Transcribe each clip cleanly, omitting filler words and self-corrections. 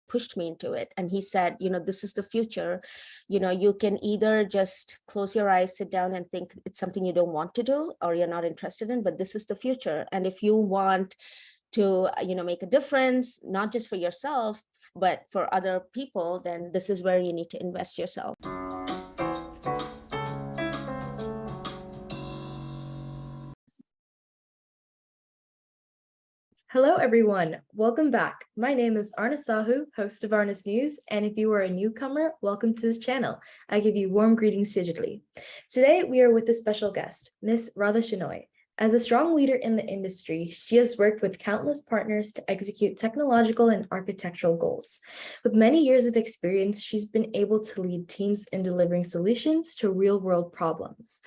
pushed me into it. And he said, this is the future. You can either just close your eyes, sit down and think it's something you don't want to do or you're not interested in, but this is the future. And if you want to make a difference, not just for yourself, but for other people, then this is where you need to invest yourself. Hello, everyone. Welcome back. My name is Arna Sahu, host of Arna's News, and if you are a newcomer, welcome to this channel. I give you warm greetings digitally. Today, we are with a special guest, Miss Radha Shenoy. As a strong leader in the industry, she has worked with countless partners to execute technological and architectural goals. With many years of experience, she's been able to lead teams in delivering solutions to real-world problems.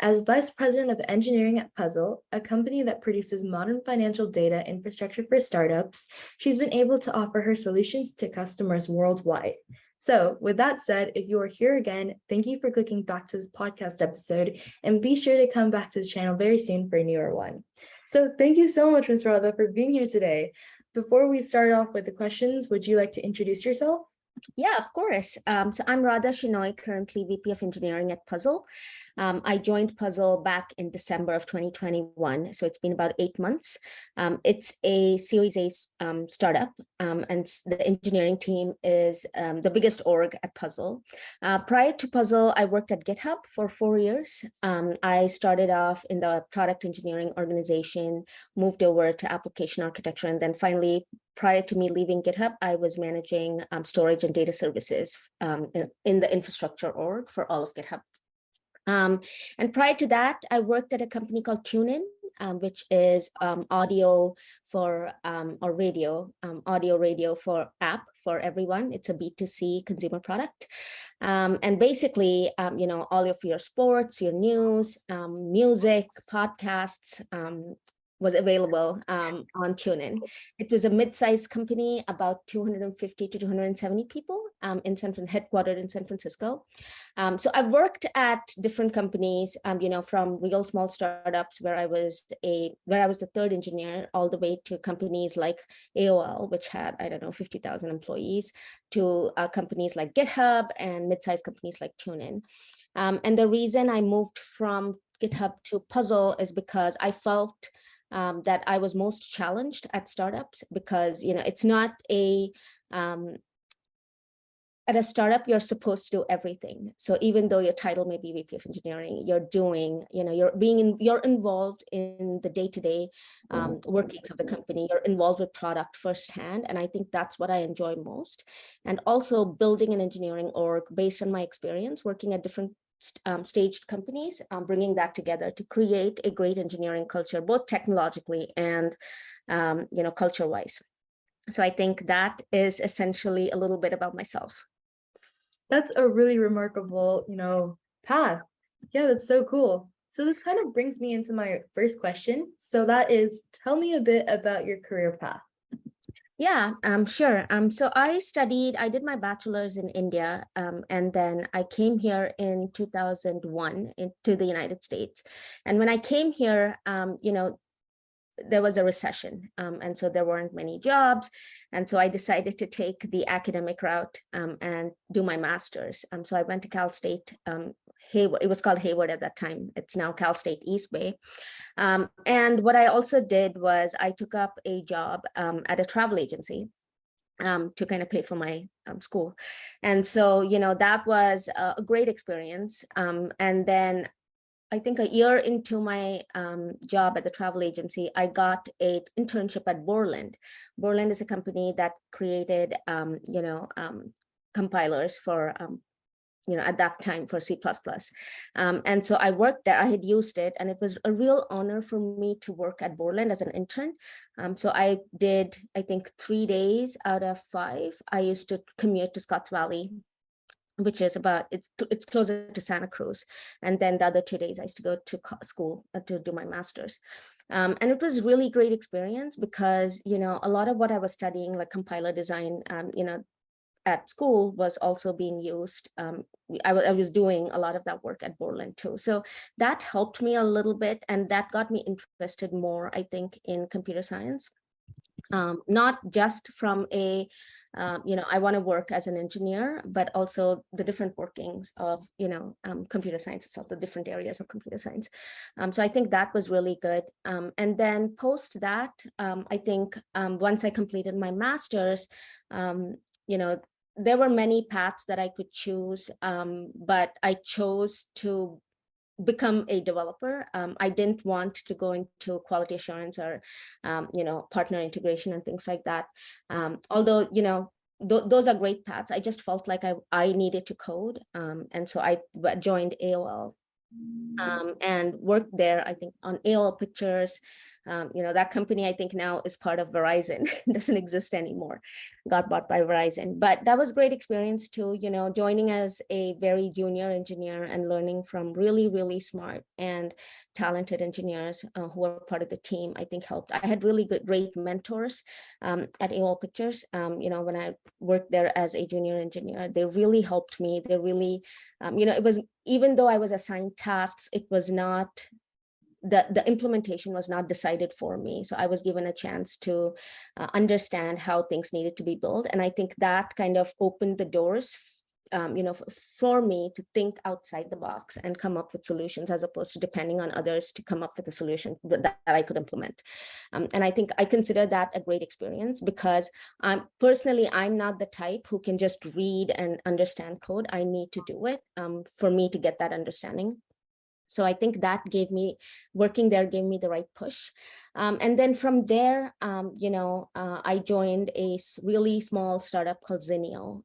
As Vice President of Engineering at Puzzle, a company that produces modern financial data infrastructure for startups, she's been able to offer her solutions to customers worldwide. So with that said, if you are here again, thank you for clicking back to this podcast episode, and be sure to come back to the channel very soon for a newer one. So thank you so much, Ms. Radha, for being here today. Before we start off with the questions, would you like to introduce yourself? Yeah, of course. So I'm Radha Shenoy, currently VP of Engineering at Puzzle. I joined Puzzle back in December of 2021, so it's been about 8 months. It's a Series A startup, and the engineering team is the biggest org at Puzzle. Prior to Puzzle, I worked at GitHub for 4 years. I started off in the product engineering organization, moved over to application architecture, and then finally, prior to me leaving GitHub, I was managing storage and data services in the infrastructure org for all of GitHub. And prior to that, I worked at a company called TuneIn, which is audio for or radio, audio radio for app for everyone. It's a B2C consumer product. And basically, all of your sports, your news, music, podcasts, was available on TuneIn. It was a mid-sized company, about 250 to 270 people, headquartered in San Francisco. So I've worked at different companies, from real small startups where I was the third engineer, all the way to companies like AOL, which had 50,000 employees, to companies like GitHub and mid-sized companies like TuneIn. And the reason I moved from GitHub to Puzzle is because I felt that I was most challenged at startups, because it's not at a startup you're supposed to do everything. So even though your title may be VP of Engineering, you're involved in the day-to-day workings of the company. You're involved with product firsthand, and I think that's what I enjoy most. And also building an engineering org based on my experience working at different staged companies, bringing that together to create a great engineering culture, both technologically and culture-wise. So I think that is essentially a little bit about myself. That's a really remarkable, path. Yeah, that's so cool. So this kind of brings me into my first question. So that is, tell me a bit about your career path. Yeah, sure. So I did my bachelor's in India, and then I came here in 2001 to the United States. And when I came here, there was a recession, and so there weren't many jobs. And so I decided to take the academic route and do my master's. So I went to Cal State Hayward. It was called Hayward at that time. It's now Cal State East Bay. And what I also did was I took up a job at a travel agency to kind of pay for my school. And so, that was a great experience. And then I think a year into my job at the travel agency, I got an internship at Borland. Borland is a company that created, compilers for, at that time for C++. And so I worked there. I had used it, and it was a real honor for me to work at Borland as an intern. So I did, I think, 3 days out of 5. I used to commute to Scotts Valley, which is it's closer to Santa Cruz. And then the other 2 days I used to go to school to do my master's. And it was really great experience because, a lot of what I was studying, like compiler design, at school was also being used. I was doing a lot of that work at Borland too. So that helped me a little bit, and that got me interested more, I think, in computer science. Not just from a I want to work as an engineer, but also the different workings of, computer science itself, the different areas of computer science. So I think that was really good. And then post that, I think once I completed my master's, there were many paths that I could choose, but I chose to become a developer. I didn't want to go into quality assurance or, partner integration and things like that. Although, those are great paths. I just felt like I needed to code. And so I joined AOL and worked there, I think, on AOL Pictures. That company I think now is part of Verizon. Doesn't exist anymore, got bought by Verizon. But that was great experience too, joining as a very junior engineer and learning from really, really smart and talented engineers who were part of the team, I think helped. I had really great mentors at AOL Pictures. When I worked there as a junior engineer, they really helped me. They really, it was, even though I was assigned tasks, it was not, the implementation was not decided for me. So I was given a chance to understand how things needed to be built. And I think that kind of opened the doors, for me to think outside the box and come up with solutions, as opposed to depending on others to come up with a solution that I could implement. And I think I consider that a great experience, because personally, I'm not the type who can just read and understand code. I need to do it for me to get that understanding. So I think that working there gave me the right push. And then from there, I joined a really small startup called Zinio,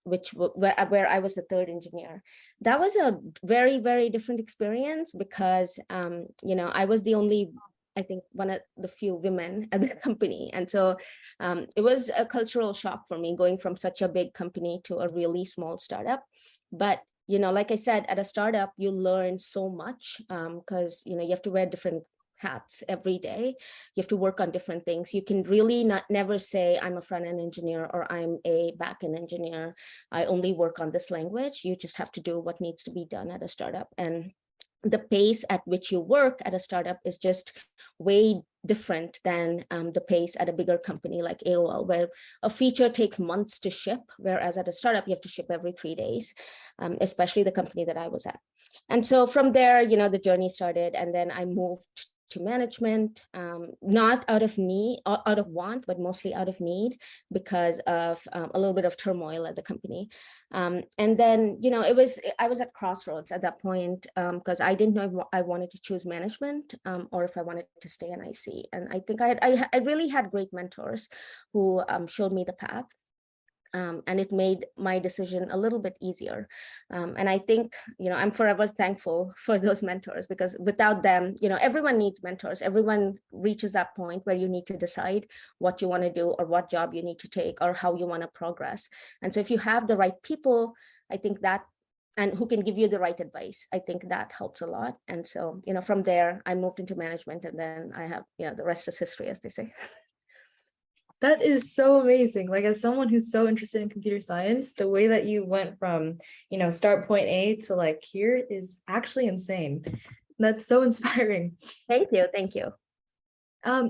where I was the third engineer. That was a very, very different experience because, I was the only, I think, one of the few women at the company. And so it was a cultural shock for me going from such a big company to a really small startup. But like I said, at a startup, you learn so much because, you have to wear different hats every day. You have to work on different things. You can really never say, I'm a front-end engineer or I'm a back-end engineer. I only work on this language. You just have to do what needs to be done at a startup. And the pace at which you work at a startup is just way different than the pace at a bigger company like AOL, where a feature takes months to ship, whereas at a startup, you have to ship every 3 days, especially the company that I was at. And so from there, the journey started, and then I moved to management, not out of want, but mostly out of need because of a little bit of turmoil at the company. And then, I was at crossroads at that point because I didn't know if I wanted to choose management or if I wanted to stay in IC. And I think I really had great mentors who showed me the path. And it made my decision a little bit easier. And I think, I'm forever thankful for those mentors, because without them, everyone needs mentors. Everyone reaches that point where you need to decide what you want to do or what job you need to take or how you want to progress. And so if you have the right people, I think that, and who can give you the right advice, I think that helps a lot. And so, from there, I moved into management, and then I have, the rest is history, as they say. That is so amazing. Like, as someone who's so interested in computer science, the way that you went from, start point A to like here is actually insane. That's so inspiring. Thank you. Thank you.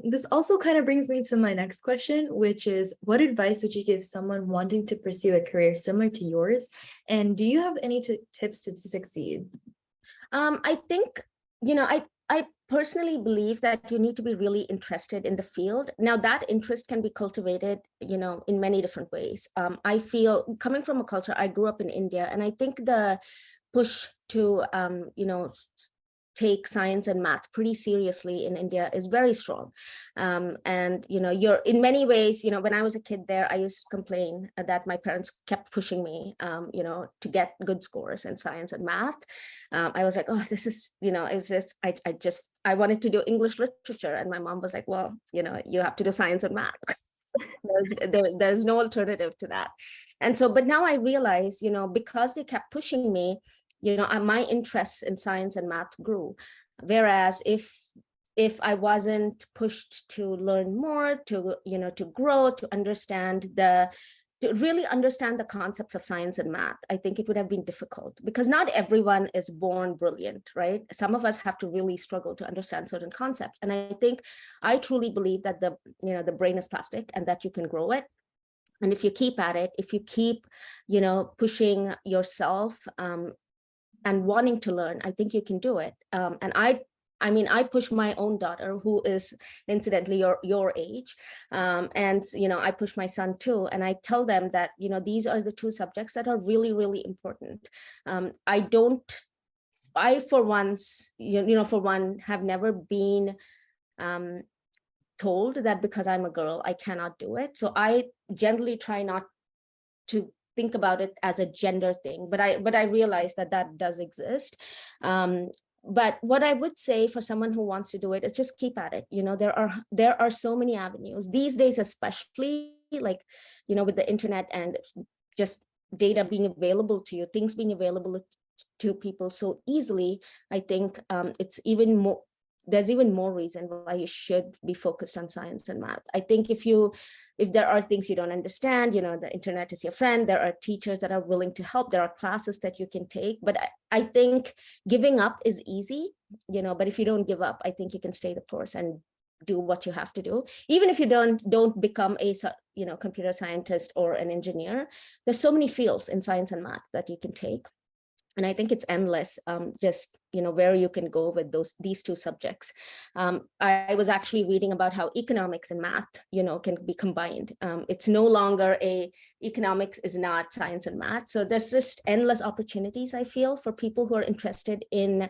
This also kind of brings me to my next question, which is, what advice would you give someone wanting to pursue a career similar to yours? And do you have any tips to succeed? I think, I personally believe that you need to be really interested in the field. Now, that interest can be cultivated, in many different ways. I feel, coming from a culture, I grew up in India, and I think the push to, take science and math pretty seriously in India is very strong. And, you're in many ways, when I was a kid there, I used to complain that my parents kept pushing me, to get good scores in science and math. I was like, oh, this is, is this, I wanted to do English literature. And my mom was like, well, you have to do science and math. There's no alternative to that. And so, but now I realize, because they kept pushing me, my interests in science and math grew. Whereas if I wasn't pushed to learn more, to grow, to really understand the concepts of science and math, I think it would have been difficult, because not everyone is born brilliant, right? Some of us have to really struggle to understand certain concepts. And I truly believe that the brain is plastic and that you can grow it. And if you keep at it, if you keep, pushing yourself, and wanting to learn, I think you can do it. And I push my own daughter, who is incidentally your age, and I push my son too, and I tell them that these are the two subjects that are really, really important. I for once, for one, have never been um, told that because I'm a girl I cannot do it. So I generally try not to think about it as a gender thing, but I realize that that does exist. But what I would say for someone who wants to do it is just keep at it. There are so many avenues these days, especially like with the internet and just data being available to you, things being available to people so easily. I think it's even more, there's even more reason why you should be focused on science and math. I think if there are things you don't understand, the internet is your friend. There are teachers that are willing to help. There are classes that you can take. But I think giving up is easy, but if you don't give up, I think you can stay the course and do what you have to do. Even if you don't become a computer scientist or an engineer, there's so many fields in science and math that you can take. And I think it's endless, just where you can go with these two subjects. I was actually reading about how economics and math can be combined. It's no longer economics is not science and math. So there's just endless opportunities, I feel, for people who are interested in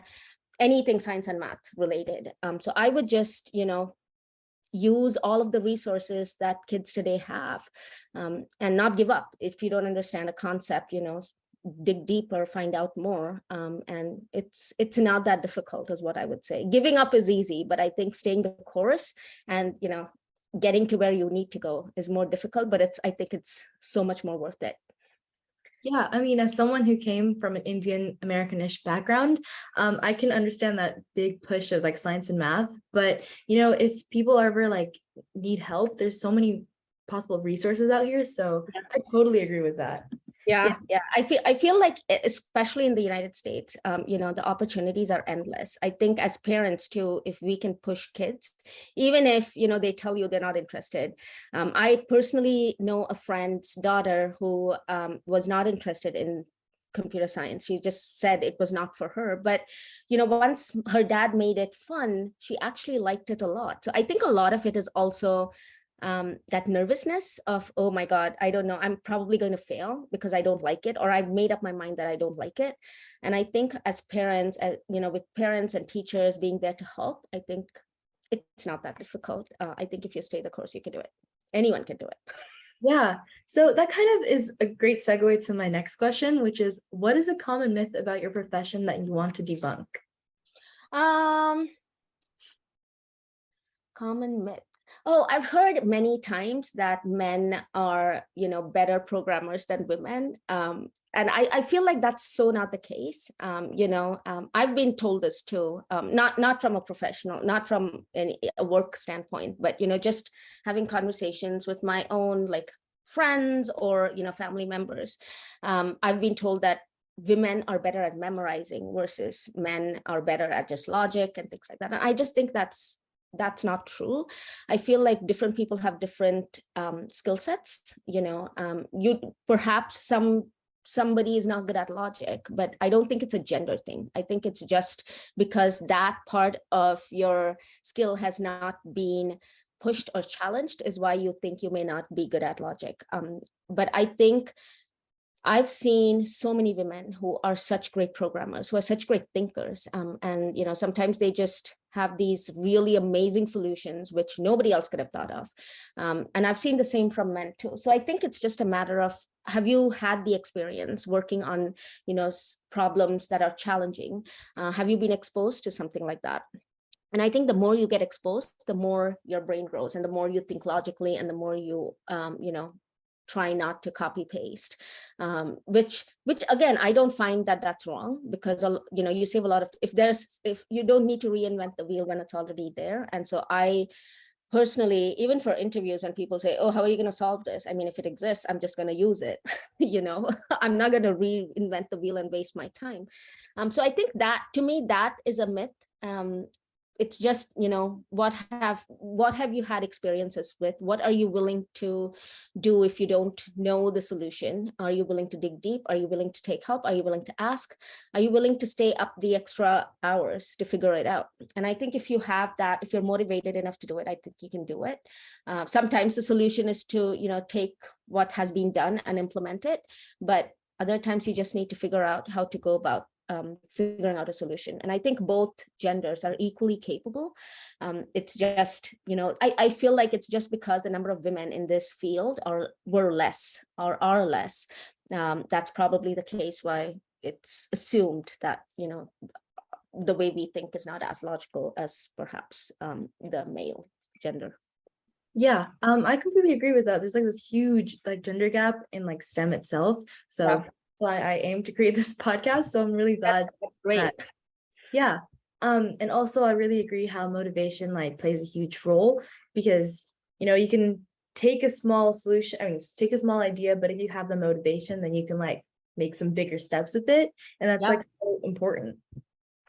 anything science and math related. So I would just use all of the resources that kids today have, and not give up. If you don't understand a concept, dig deeper, find out more, and it's not that difficult, is what I would say. Giving up is easy, but I think staying the course and getting to where you need to go is more difficult, but I think it's so much more worth it. Yeah, I mean, as someone who came from an Indian Americanish background, I can understand that big push of like science and math. But if people ever like need help, there's so many possible resources out here. So I totally agree with that. Yeah. I feel like, especially in the United States, the opportunities are endless. I think as parents too, if we can push kids, even if they tell you they're not interested. I personally know a friend's daughter who was not interested in computer science. She just said it was not for her. But once her dad made it fun, she actually liked it a lot. So I think a lot of it is also that nervousness of, oh my God, I don't know, I'm probably going to fail because I don't like it, or I've made up my mind that I don't like it. And I think as parents, with parents and teachers being there to help, I think it's not that difficult. I think if you stay the course, you can do it. Anyone can do it. Yeah. So that kind of is a great segue to my next question, which is, what is a common myth about your profession that you want to debunk? Common myth. Oh, I've heard many times that men are, better programmers than women. And I feel like that's so not the case. I've been told this too, not from a professional, not from a work standpoint, but, just having conversations with my own like friends or, family members. I've been told that women are better at memorizing versus men are better at just logic and things like that. And I just think that's not true. I feel like different people have different skill sets. You perhaps somebody is not good at logic, but I don't think it's a gender thing. I think it's just because that part of your skill has not been pushed or challenged is why you think you may not be good at logic. But I think I've seen so many women who are such great programmers, who are such great thinkers. And, sometimes they just have these really amazing solutions, which nobody else could have thought of. And I've seen the same from men too. So I think it's just a matter of, have you had the experience working on, problems that are challenging? Have you been exposed to something like that? And I think the more you get exposed, the more your brain grows, and the more you think logically, and the more you, try not to copy paste, which again, I don't find that that's wrong, because you save a lot of, if you don't need to reinvent the wheel when it's already there. And so I personally, even for interviews, when people say, oh, how are you going to solve this? I mean, if it exists, I'm just going to use it. I'm not going to reinvent the wheel and waste my time. So I think that, to me, that is a myth. it's just, what have you had experiences with? What are you willing to do if you don't know the solution? Are you willing to dig deep? Are you willing to take help? Are you willing to ask? Are you willing to stay up the extra hours to figure it out? And I think if you have that, if you're motivated enough to do it, I think you can do it. Sometimes the solution is to, take what has been done and implement it, but other times you just need to figure out how to go about figuring out a solution. And I think both genders are equally capable. It's just, I feel like it's just because the number of women in this field were less or are less. That's probably the case why it's assumed that, the way we think is not as logical as perhaps the male gender. Yeah, I completely agree with that. There's like this huge like gender gap in like STEM itself. So Yeah. why I aim to create this podcast. So I'm really glad. That's great. Yeah. And also I really agree how motivation like plays a huge role, because you can take a small solution, take a small idea, but if you have the motivation, then you can like make some bigger steps with it. And that's like so important.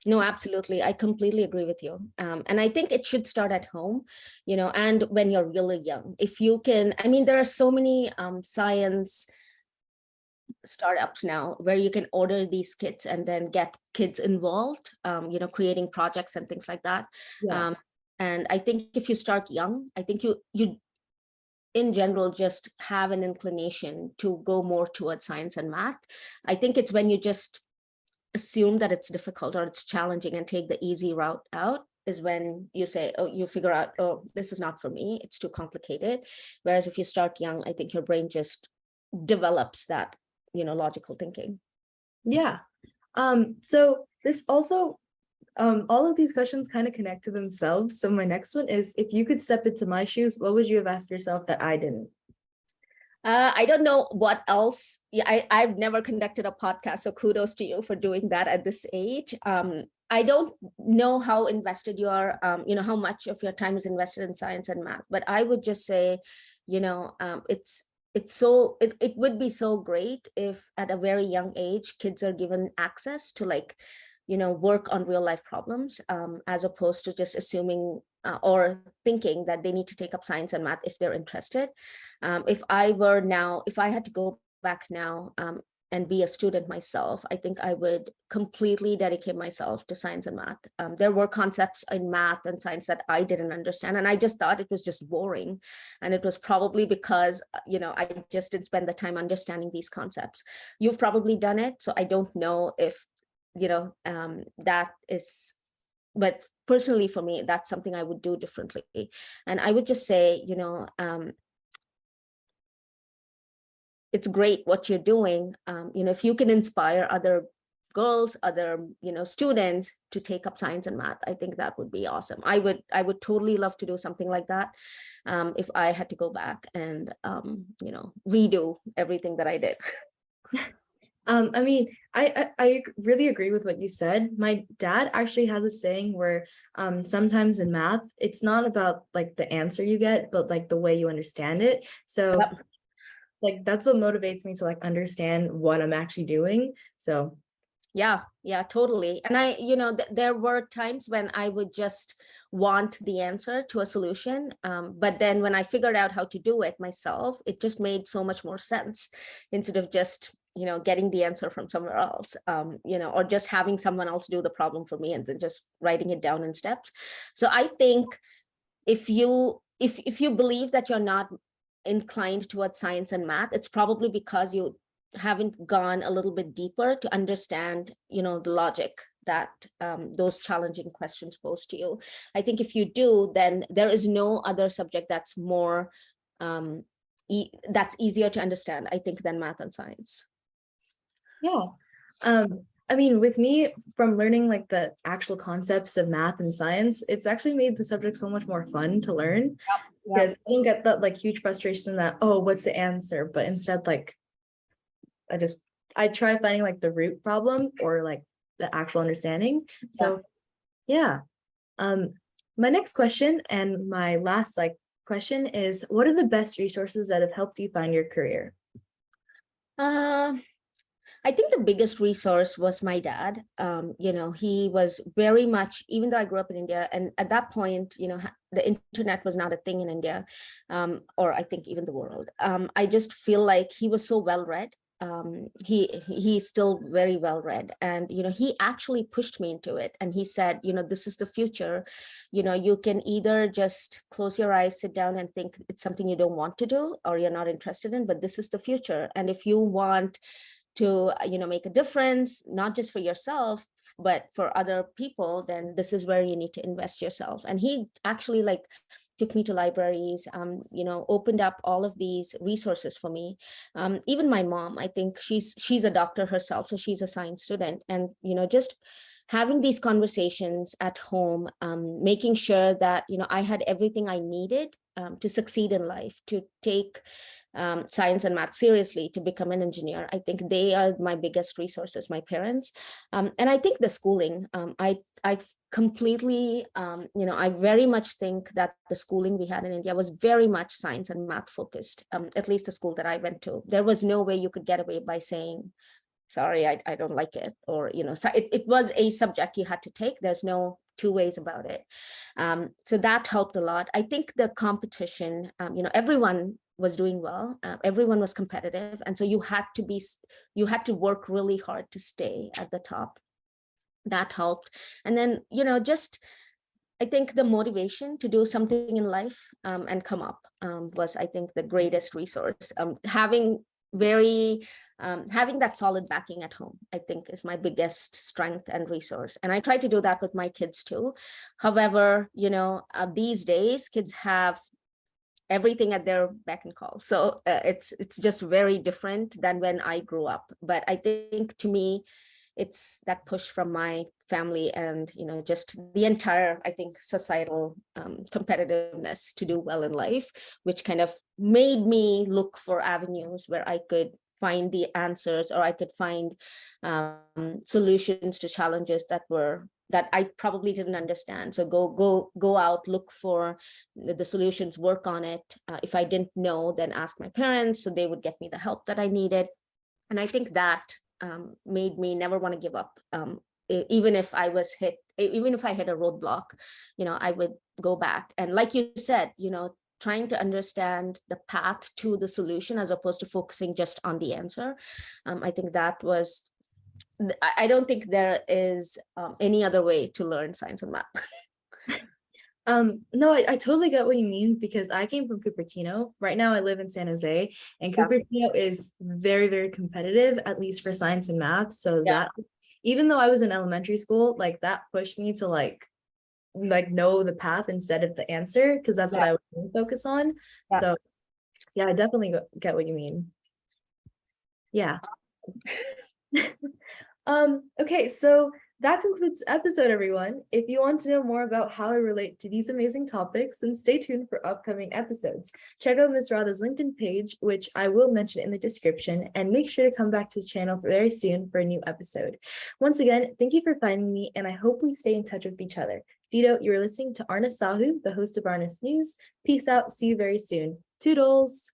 No, absolutely. I completely agree with you. And I think it should start at home, and when you're really young. If you can, there are so many science startups now where you can order these kits and then get kids involved, creating projects and things like that. Yeah. And I think if you start young, I think you in general just have an inclination to go more towards science and math. I think it's when you just assume that it's difficult or it's challenging and take the easy route out is when you say, you figure out, this is not for me, it's too complicated. Whereas if you start young, I think your brain just develops that, logical thinking. Yeah. So this also, all of these questions kind of connect to themselves. So my next one is, if you could step into my shoes, what would you have asked yourself that I didn't? I don't know what else. Yeah, I've never conducted a podcast, so kudos to you for doing that at this age. I don't know how invested you are, how much of your time is invested in science and math, but I would just say, it would be so great if at a very young age, kids are given access to work on real life problems, as opposed to just assuming or thinking that they need to take up science and math if they're interested. If I had to go back now and be a student myself, I think I would completely dedicate myself to science and math. There were concepts in math and science that I didn't understand, and I just thought it was just boring. And it was probably because, I just didn't spend the time understanding these concepts. You've probably done it, so I don't know if, that is, but personally for me, that's something I would do differently. And I would just say, it's great what you're doing. If you can inspire other girls, other, students to take up science and math, I think that would be awesome. I would totally love to do something like that. If I had to go back and, redo everything that I did. I really agree with what you said. My dad actually has a saying where sometimes in math, it's not about like the answer you get, but like the way you understand it. So like that's what motivates me to like understand what I'm actually doing. So yeah, totally. And I, there were times when I would just want the answer to a solution. But then when I figured out how to do it myself, it just made so much more sense instead of just, getting the answer from somewhere else, or just having someone else do the problem for me and then just writing it down in steps. So I think if you believe that you're not inclined towards science and math, it's probably because you haven't gone a little bit deeper to understand, the logic that those challenging questions pose to you. I think if you do, then there is no other subject that's more that's easier to understand, I think, than math and science. Yeah. With me, from learning like the actual concepts of math and science, it's actually made the subject so much more fun to learn. Because I don't get that like huge frustration that, oh, what's the answer? But instead, like, I try finding like the root problem or like the actual understanding. So yeah. My next question and my last question is, what are the best resources that have helped you find your career? I think the biggest resource was my dad. He was very much, even though I grew up in India, and at that point, the internet was not a thing in India, or I think even the world. I just feel like he was so well read. He's still very well read, and he actually pushed me into it. And he said, this is the future. You can either just close your eyes, sit down, and think it's something you don't want to do or you're not interested in, but this is the future. And if you want to make a difference, not just for yourself but for other people, then this is where you need to invest yourself. And he actually took me to libraries, opened up all of these resources for me. Even my mom, I think she's a doctor herself, so she's a science student. And just having these conversations at home, making sure that I had everything I needed to succeed in life, to take science and math seriously, to become an engineer. I think they are my biggest resources, my parents. And I think the schooling, I completely, I very much think that the schooling we had in India was very much science and math focused, at least the school that I went to. There was no way you could get away by saying, sorry, I don't like it. Or, so it was a subject you had to take. There's no two ways about it. So that helped a lot. I think the competition, everyone was doing well. Everyone was competitive. And so you had to work really hard to stay at the top. That helped. And then, I think the motivation to do something in life and come up was, I think, the greatest resource. Having that solid backing at home, I think, is my biggest strength and resource. And I try to do that with my kids too. However, these days kids have everything at their beck and call. So it's just very different than when I grew up. But I think, to me, it's that push from my family and just the entire, I think, societal competitiveness to do well in life, which kind of made me look for avenues where I could find the answers, or I could find solutions to challenges that I probably didn't understand. So go out, look for the solutions, work on it. If I didn't know, then ask my parents, so they would get me the help that I needed. And I think that made me never want to give up. Even if I hit a roadblock, I would go back. And like you said, trying to understand the path to the solution as opposed to focusing just on the answer. I think that was, I don't think there is any other way to learn science and math. No, I totally get what you mean, because I came from Cupertino. Right now I live in San Jose, and Cupertino is very, very competitive, at least for science and math. So that, even though I was in elementary school, that pushed me to know the path instead of the answer, because that's what I would focus on. So yeah, I definitely get what you mean. Yeah. Okay, so that concludes the episode, everyone. If you want to know more about how I relate to these amazing topics, then stay tuned for upcoming episodes. Check out Ms. Radha's LinkedIn page, which I will mention in the description, and make sure to come back to the channel very soon for a new episode. Once again, thank you for finding me, and I hope we stay in touch with each other. Dito, you're listening to Arna Sahu, the host of Arna's News. Peace out. See you very soon. Toodles.